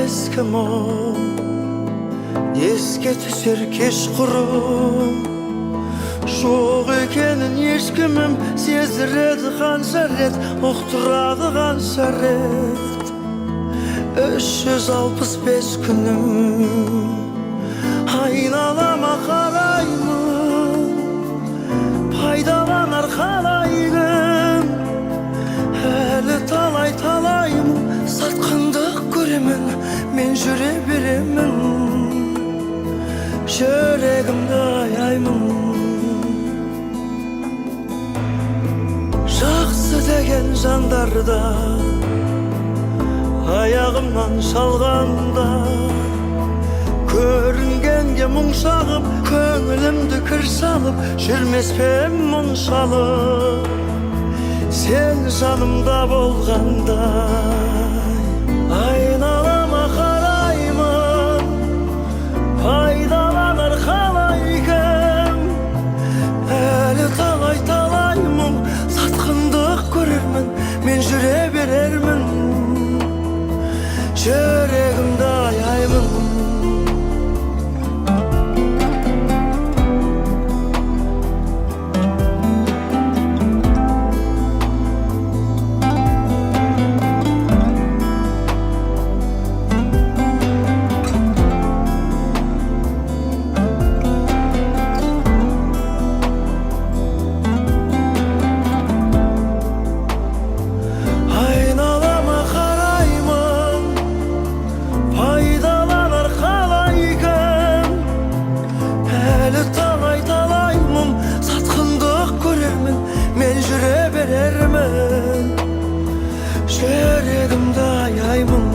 eskim o, esке түсер кешқұрым. Жоқ екенін ешкімім сездіреді қанша рет, ұқтырады қанша рет. 365 күнім айналама қараймын, пайдаланар қалай күн. Әлі талай мұң сатқындық көремін, мен жүре беремін, жүрегімді аяймын. Жақсы деген жандарда аяғымнан шалғанда, көрінгенге мұң шағып, көңілімді кір салып, жүрмес пем мұң шалып. Сен жанымда болғандай айналама қараймын, пайдаланар қалай кім. Әлі талай мұң сатқындық көрермін, мен жүре берермін, жүрегімді аяймын. Жүрегімді аяймын.